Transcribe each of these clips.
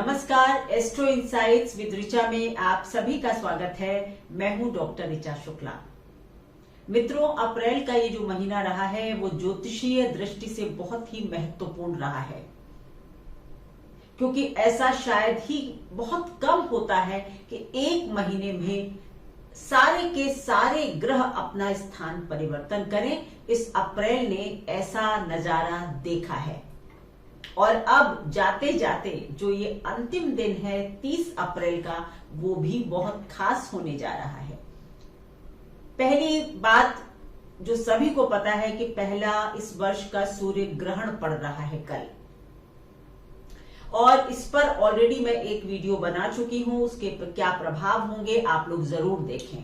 नमस्कार, astro insights with Richa में आप सभी का स्वागत है। मैं हूं डॉक्टर ऋचा शुक्ला। मित्रों, अप्रैल का ये जो महीना रहा है वो ज्योतिषीय दृष्टि से बहुत ही महत्वपूर्ण रहा है, क्योंकि ऐसा शायद ही बहुत कम होता है कि एक महीने में सारे के सारे ग्रह अपना स्थान परिवर्तन करें। इस अप्रैल ने ऐसा नजारा देखा है। और अब जाते जाते जो ये अंतिम दिन है 30 अप्रैल का, वो भी बहुत खास होने जा रहा है। पहली बात जो सभी को पता है कि पहला इस वर्ष का सूर्य ग्रहण पड़ रहा है कल, और इस पर ऑलरेडी मैं एक वीडियो बना चुकी हूं। उसके क्या प्रभाव होंगे आप लोग जरूर देखें।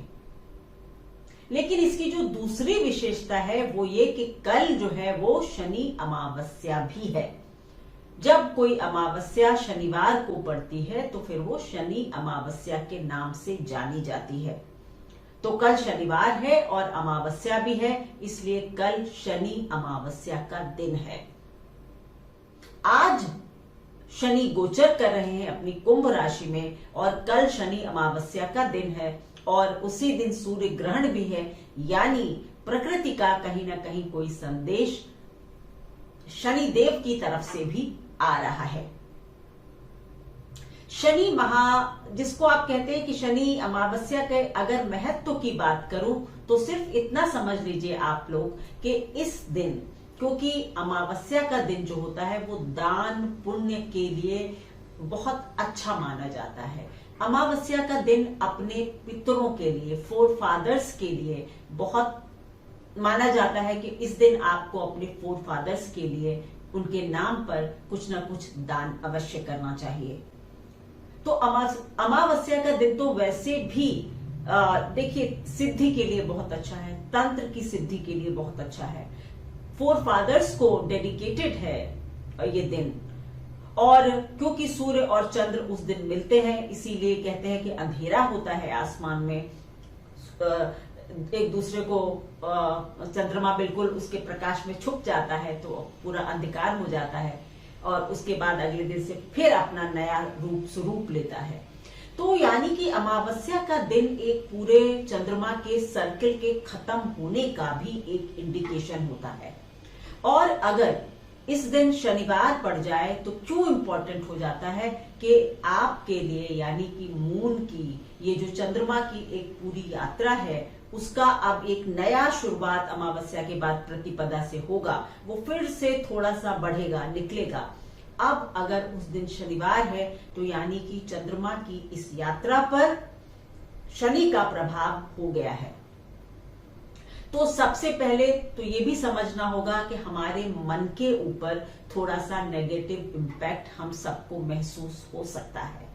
लेकिन इसकी जो दूसरी विशेषता है वो ये कि कल जो है वो शनि अमावस्या भी है। जब कोई अमावस्या शनिवार को पड़ती है तो फिर वो शनि अमावस्या के नाम से जानी जाती है। तो कल शनिवार है और अमावस्या भी है, इसलिए कल शनि अमावस्या का दिन है। आज शनि गोचर कर रहे हैं अपनी कुंभ राशि में, और कल शनि अमावस्या का दिन है, और उसी दिन सूर्य ग्रहण भी है। यानी प्रकृति का कहीं ना कहीं कोई संदेश शनि देव की तरफ से भी आ रहा है। शनि जिसको आप कहते हैं कि शनि अमावस्या के अगर महत्व की बात करूं तो सिर्फ इतना समझ लीजिए आप लोग कि इस दिन, क्योंकि अमावस्या का दिन जो होता है वो दान पुण्य के लिए बहुत अच्छा माना जाता है। अमावस्या का दिन अपने पितरों के लिए, फोर फादर्स के लिए बहुत माना जाता है कि इस दिन आपको अपने फोर फादर्स के लिए, उनके नाम पर कुछ ना कुछ दान अवश्य करना चाहिए। तो अमावस्या का दिन तो वैसे भी देखिए सिद्धि के लिए बहुत अच्छा है, तंत्र की सिद्धि के लिए बहुत अच्छा है। फोर फादर्स को डेडिकेटेड है ये दिन। और क्योंकि सूर्य और चंद्र उस दिन मिलते हैं, इसीलिए कहते हैं कि अंधेरा होता है आसमान में। एक दूसरे को चंद्रमा बिल्कुल उसके प्रकाश में छुप जाता है तो पूरा अंधकार हो जाता है, और उसके बाद अगले दिन से फिर अपना नया स्वरूप लेता है। तो यानी कि अमावस्या का दिन एक पूरे चंद्रमा के सर्किल के खत्म होने का भी एक इंडिकेशन होता है। और अगर इस दिन शनिवार पड़ जाए तो क्यों इंपॉर्टेंट हो जाता है कि आपके लिए, यानी कि मून की ये जो चंद्रमा की एक पूरी यात्रा है, उसका अब एक नया शुरुआत अमावस्या के बाद प्रतिपदा से होगा। वो फिर से थोड़ा सा बढ़ेगा, निकलेगा। अब अगर उस दिन शनिवार है तो यानी कि चंद्रमा की इस यात्रा पर शनि का प्रभाव हो गया है। तो सबसे पहले तो ये भी समझना होगा कि हमारे मन के ऊपर थोड़ा सा नेगेटिव इम्पैक्ट हम सबको महसूस हो सकता है,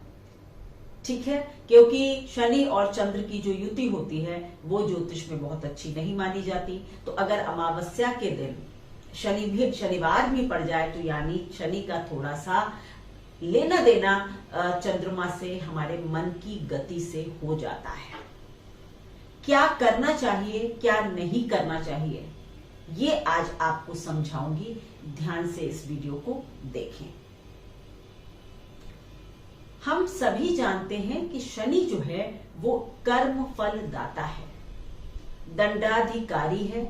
ठीक है, क्योंकि शनि और चंद्र की जो युति होती है वो ज्योतिष में बहुत अच्छी नहीं मानी जाती। तो अगर अमावस्या के दिन शनिवार भी पड़ जाए तो यानी शनि का थोड़ा सा लेना देना चंद्रमा से, हमारे मन की गति से हो जाता है। क्या करना चाहिए, क्या नहीं करना चाहिए, ये आज आपको समझाऊंगी। ध्यान से इस वीडियो को देखें। हम सभी जानते हैं कि शनि जो है वो कर्म फल दाता है, दंडाधिकारी है,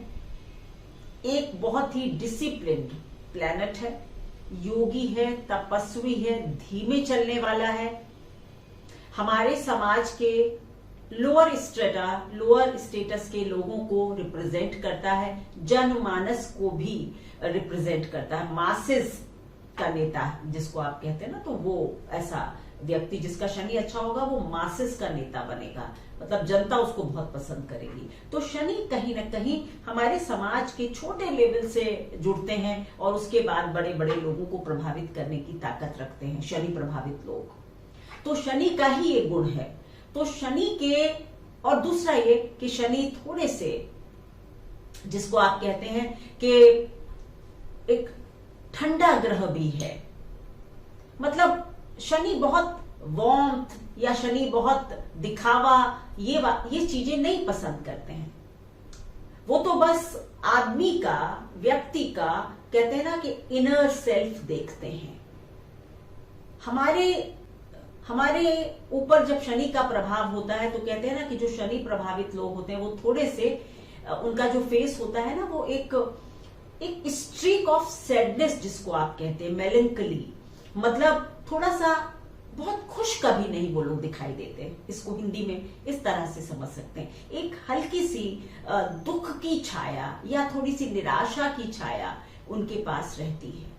एक बहुत ही डिसिप्लिन्ड प्लैनेट है, योगी है, तपस्वी है, धीमे चलने वाला है। हमारे समाज के लोअर स्टेटस के लोगों को रिप्रेजेंट करता है, जनमानस को भी रिप्रेजेंट करता है। मासेस का नेता जिसको आप कहते हैं ना, तो वो ऐसा व्यक्ति जिसका शनि अच्छा होगा वो मासेस का नेता बनेगा, मतलब जनता उसको बहुत पसंद करेगी। तो शनि कहीं ना कहीं हमारे समाज के छोटे लेवल से जुड़ते हैं और उसके बाद बड़े बड़े लोगों को प्रभावित करने की ताकत रखते हैं शनि प्रभावित लोग। तो शनि का ही ये गुण है। तो शनि के, और दूसरा ये कि शनि थोड़े से, जिसको आप कहते हैं कि एक ठंडा ग्रह भी है, मतलब शनि बहुत वार्मथ या शनि बहुत दिखावा, ये चीजें नहीं पसंद करते हैं। वो तो बस आदमी का, व्यक्ति का, कहते हैं ना कि इनर सेल्फ देखते हैं। हमारे हमारे ऊपर जब शनि का प्रभाव होता है तो कहते हैं ना कि जो शनि प्रभावित लोग होते हैं वो थोड़े से उनका जो फेस होता है ना वो एक स्ट्रीक ऑफ सैडनेस जिसको आप कहते हैं, मेलंकली, मतलब थोड़ा सा बहुत खुश कभी नहीं वो लोग दिखाई देते। इसको हिंदी में इस तरह से समझ सकते हैं, एक हल्की सी दुख की छाया या थोड़ी सी निराशा की छाया उनके पास रहती है।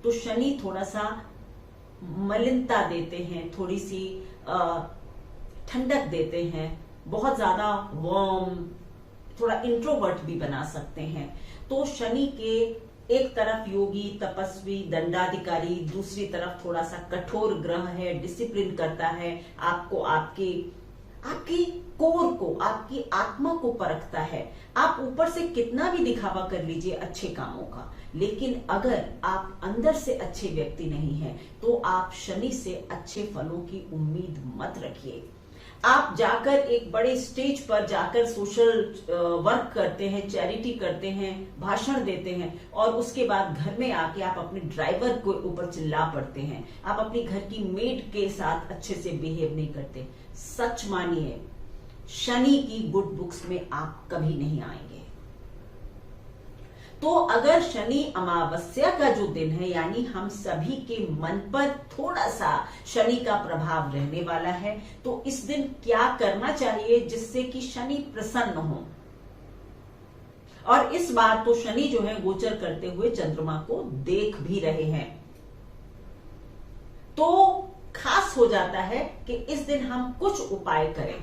तो शनि थोड़ा सा मलिनता देते हैं, थोड़ी सी ठंडक देते हैं, बहुत ज्यादा वार्म, थोड़ा इंट्रोवर्ट भी बना सकते हैं। तो शनि के एक तरफ योगी, तपस्वी, दंडाधिकारी, दूसरी तरफ थोड़ा सा कठोर ग्रह है, डिसिप्लिन करता है, आपको आपकी कोर को, आपकी आत्मा को परखता है। आप ऊपर से कितना भी दिखावा कर लीजिए अच्छे कामों का, लेकिन अगर आप अंदर से अच्छे व्यक्ति नहीं हैं तो आप शनि से अच्छे फलों की उम्मीद मत रखिए। आप जाकर एक बड़े स्टेज पर जाकर सोशल वर्क करते हैं, चैरिटी करते हैं, भाषण देते हैं और उसके बाद घर में आके आप अपने ड्राइवर के ऊपर चिल्ला पड़ते हैं, आप अपनी घर की मेड के साथ अच्छे से बिहेव नहीं करते। सच मानिए, शनि की गुड बुक्स में आप कभी नहीं आएंगे। तो अगर शनि अमावस्या का जो दिन है, यानी हम सभी के मन पर थोड़ा सा शनि का प्रभाव रहने वाला है, तो इस दिन क्या करना चाहिए जिससे कि शनि प्रसन्न हो। और इस बार तो शनि जो है गोचर करते हुए चंद्रमा को देख भी रहे हैं, तो खास हो जाता है कि इस दिन हम कुछ उपाय करें।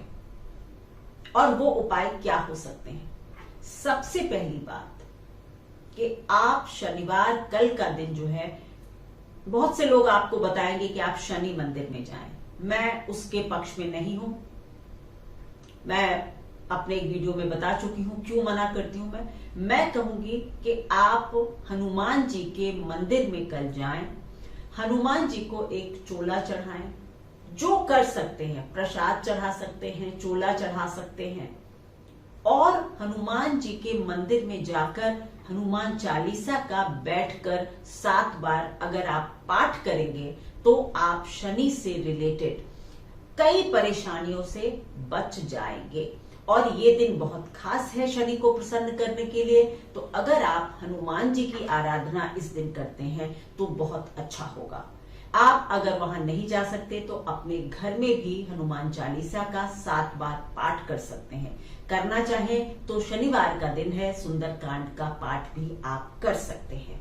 और वो उपाय क्या हो सकते हैं? सबसे पहली बात कि आप शनिवार, कल का दिन जो है, बहुत से लोग आपको बताएंगे कि आप शनि मंदिर में जाएं। मैं उसके पक्ष में नहीं हूं। मैं अपने एक वीडियो में बता चुकी हूं क्यों मना करती हूं। मैं कहूंगी कि आप हनुमान जी के मंदिर में कल जाएं, हनुमान जी को एक चोला चढ़ाएं, जो कर सकते हैं, प्रसाद चढ़ा सकते हैं, चोला चढ़ा सकते हैं, और हनुमान जी के मंदिर में जाकर हनुमान चालीसा का बैठकर 7 बार अगर आप पाठ करेंगे तो आप शनि से रिलेटेड कई परेशानियों से बच जाएंगे। और ये दिन बहुत खास है शनि को प्रसन्न करने के लिए। तो अगर आप हनुमान जी की आराधना इस दिन करते हैं तो बहुत अच्छा होगा। आप अगर वहां नहीं जा सकते तो अपने घर में भी हनुमान चालीसा का 7 बार पाठ कर सकते हैं। करना चाहें तो शनिवार का दिन है, सुंदरकांड का पाठ भी आप कर सकते हैं।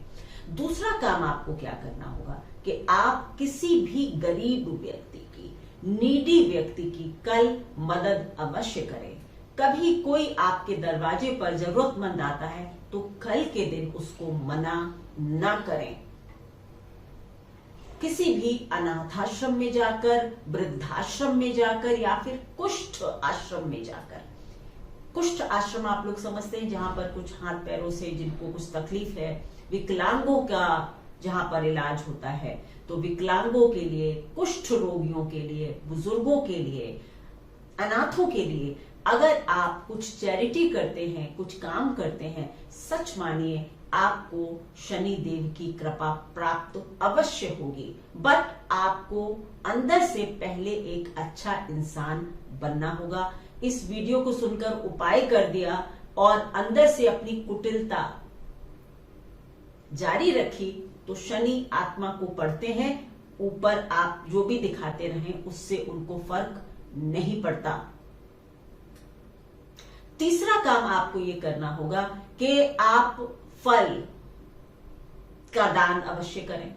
दूसरा काम आपको क्या करना होगा कि आप किसी भी गरीब व्यक्ति की, नीडी व्यक्ति की कल मदद अवश्य करें। कभी कोई आपके दरवाजे पर जरूरतमंद आता है तो कल के दिन उसको मना ना करें। किसी भी अनाथाश्रम में जाकर, वृद्धाश्रम में जाकर या फिर कुष्ठ आश्रम में जाकर, कुष्ठ आश्रम आप लोग समझते हैं जहां पर कुछ हाथ पैरों से जिनको कुछ तकलीफ है, विकलांगों का जहां पर इलाज होता है, तो विकलांगों के लिए, कुष्ठ रोगियों के लिए, बुजुर्गों के लिए, अनाथों के लिए अगर आप कुछ चैरिटी करते हैं, कुछ काम करते हैं, सच मानिए आपको शनि देव की कृपा प्राप्त अवश्य होगी। बट आपको अंदर से पहले एक अच्छा इंसान बनना होगा। इस वीडियो को सुनकर उपाय कर दिया और अंदर से अपनी कुटिलता जारी रखी तो शनि आत्मा को पढ़ते हैं, ऊपर आप जो भी दिखाते रहें उससे उनको फर्क नहीं पड़ता। तीसरा काम आपको ये करना होगा कि आप फल का दान अवश्य करें।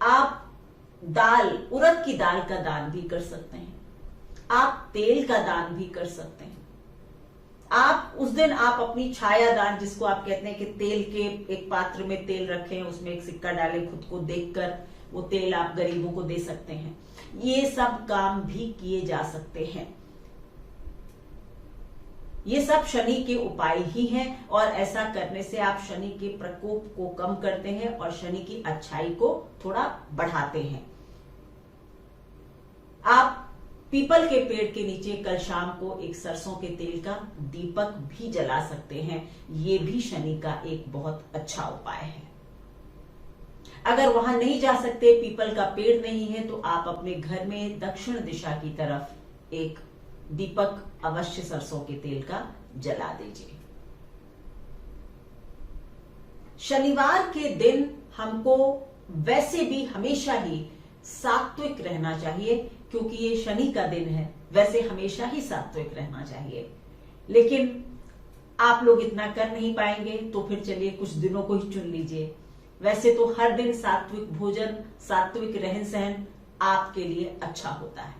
आप दाल, उड़द की दाल का दान भी कर सकते हैं, आप तेल का दान भी कर सकते हैं। आप उस दिन आप अपनी छाया दान, जिसको आप कहते हैं कि तेल के एक पात्र में तेल रखें, उसमें एक सिक्का डालें, खुद को देखकर वो तेल आप गरीबों को दे सकते हैं। ये सब काम भी किए जा सकते हैं। ये सब शनि के उपाय ही हैं और ऐसा करने से आप शनि के प्रकोप को कम करते हैं और शनि की अच्छाई को थोड़ा बढ़ाते हैं। आप पीपल के पेड़ के नीचे कल शाम को एक सरसों के तेल का दीपक भी जला सकते हैं। ये भी शनि का एक बहुत अच्छा उपाय है। अगर वहां नहीं जा सकते, पीपल का पेड़ नहीं है, तो आप अपने घर में दक्षिण दिशा की तरफ एक दीपक अवश्य सरसों के तेल का जला दीजिए। शनिवार के दिन हमको वैसे भी हमेशा ही सात्विक रहना चाहिए, क्योंकि ये शनि का दिन है, वैसे हमेशा ही सात्विक रहना चाहिए। लेकिन आप लोग इतना कर नहीं पाएंगे, तो फिर चलिए कुछ दिनों को ही चुन लीजिए। वैसे तो हर दिन सात्विक भोजन, सात्विक रहन सहन आपके लिए अच्छा होता है,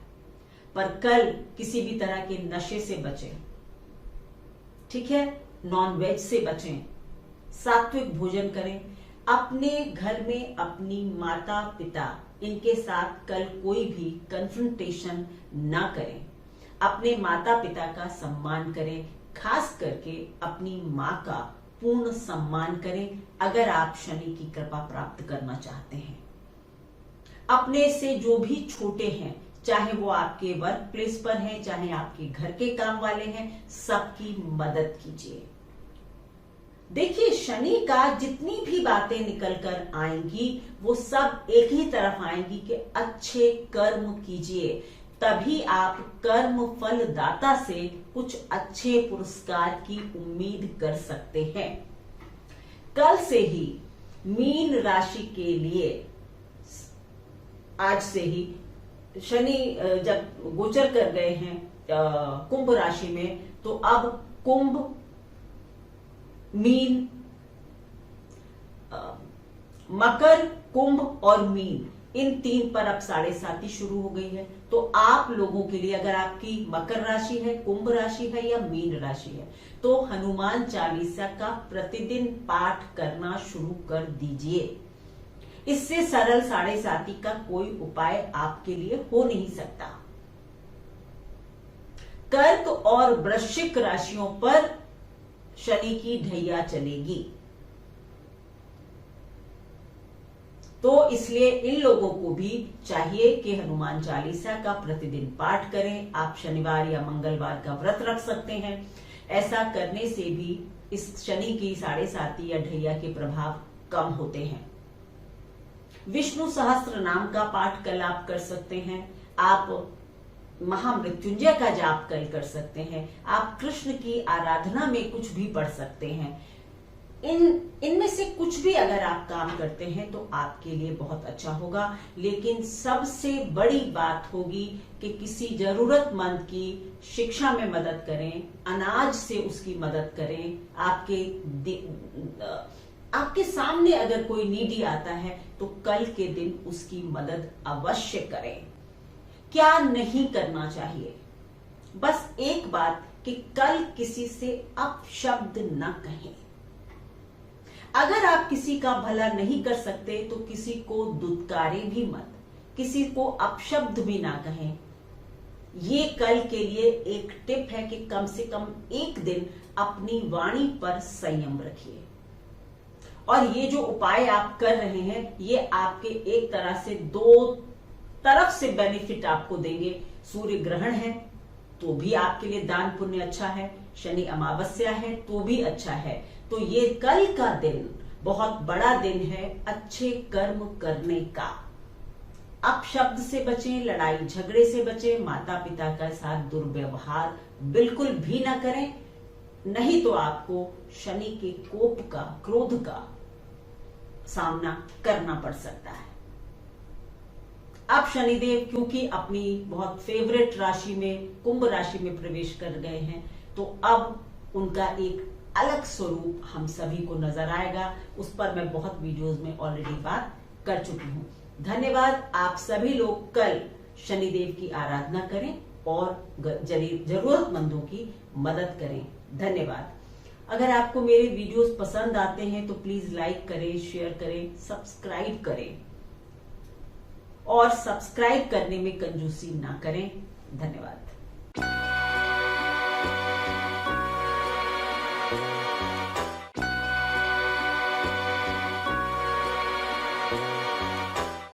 पर कल किसी भी तरह के नशे से बचें, ठीक है, नॉन वेज से बचें, सात्विक भोजन करें। अपने घर में अपनी माता पिता, इनके साथ कल कोई भी कन्फ्रंटेशन ना करें। अपने माता पिता का सम्मान करें, खास करके अपनी माँ का पूर्ण सम्मान करें अगर आप शनि की कृपा प्राप्त करना चाहते हैं। अपने से जो भी छोटे हैं, चाहे वो आपके वर्क प्लेस पर हैं, चाहे आपके घर के काम वाले हैं, सबकी मदद कीजिए। देखिए, शनि का जितनी भी बातें निकल कर आएंगी वो सब एक ही तरफ आएंगी कि अच्छे कर्म कीजिए, तभी आप कर्म फल दाता से कुछ अच्छे पुरस्कार की उम्मीद कर सकते हैं। कल से ही मीन राशि के लिए, आज से ही शनि जब गोचर कर गए हैं कुंभ राशि में, तो अब कुंभ, मीन, मकर, कुंभ और मीन, इन तीन पर अब 7.5 शुरू हो गई है। तो आप लोगों के लिए, अगर आपकी मकर राशि है, कुंभ राशि है या मीन राशि है, तो हनुमान चालीसा का प्रतिदिन पाठ करना शुरू कर दीजिए। इससे सरल 7.5 का कोई उपाय आपके लिए हो नहीं सकता। कर्क और वृश्चिक राशियों पर शनि की ढैया चलेगी, तो इसलिए इन लोगों को भी चाहिए कि हनुमान चालीसा का प्रतिदिन पाठ करें। आप शनिवार या मंगलवार का व्रत रख सकते हैं। ऐसा करने से भी इस शनि की 7.5 या ढैया के प्रभाव कम होते हैं। विष्णु सहस्त्र नाम का पाठ कल आप कर सकते हैं। आप महामृत्युंजय का जाप कल कर सकते हैं। आप कृष्ण की आराधना में कुछ भी पढ़ सकते हैं। इनमें से कुछ भी अगर आप काम करते हैं तो आपके लिए बहुत अच्छा होगा। लेकिन सबसे बड़ी बात होगी कि किसी जरूरतमंद की शिक्षा में मदद करें, अनाज से उसकी मदद करें। आपके सामने अगर कोई नीडी आता है तो कल के दिन उसकी मदद अवश्य करें। क्या नहीं करना चाहिए? बस एक बात कि कल किसी से अपशब्द न कहें। अगर आप किसी का भला नहीं कर सकते तो किसी को दुत्कारें भी मत, किसी को अपशब्द भी ना कहें। ये कल के लिए एक टिप है कि कम से कम एक दिन अपनी वाणी पर संयम रखिए। और ये जो उपाय आप कर रहे हैं, ये आपके एक तरह से दो तरफ से बेनिफिट आपको देंगे। सूर्य ग्रहण है तो भी आपके लिए दान पुण्य अच्छा है, शनि अमावस्या है तो भी अच्छा है। तो ये कल का दिन बहुत बड़ा दिन है अच्छे कर्म करने का। अपशब्द से बचें, लड़ाई झगड़े से बचें, माता पिता का साथ दुर्व्यवहार बिल्कुल भी ना करें, नहीं तो आपको शनि के कोप का, क्रोध का सामना करना पड़ सकता है। अब शनिदेव क्योंकि अपनी बहुत फेवरेट राशि में, कुंभ राशि में प्रवेश कर गए हैं, तो अब उनका एक अलग स्वरूप हम सभी को नजर आएगा। उस पर मैं बहुत वीडियोस में ऑलरेडी बात कर चुकी हूँ। धन्यवाद। आप सभी लोग कल शनिदेव की आराधना करें और जरूरतमंदों की मदद करें। धन्यवाद। अगर आपको मेरे वीडियोस पसंद आते हैं तो प्लीज लाइक करें, शेयर करें, सब्सक्राइब करें और सब्सक्राइब करने में कंजूसी ना करें। धन्यवाद।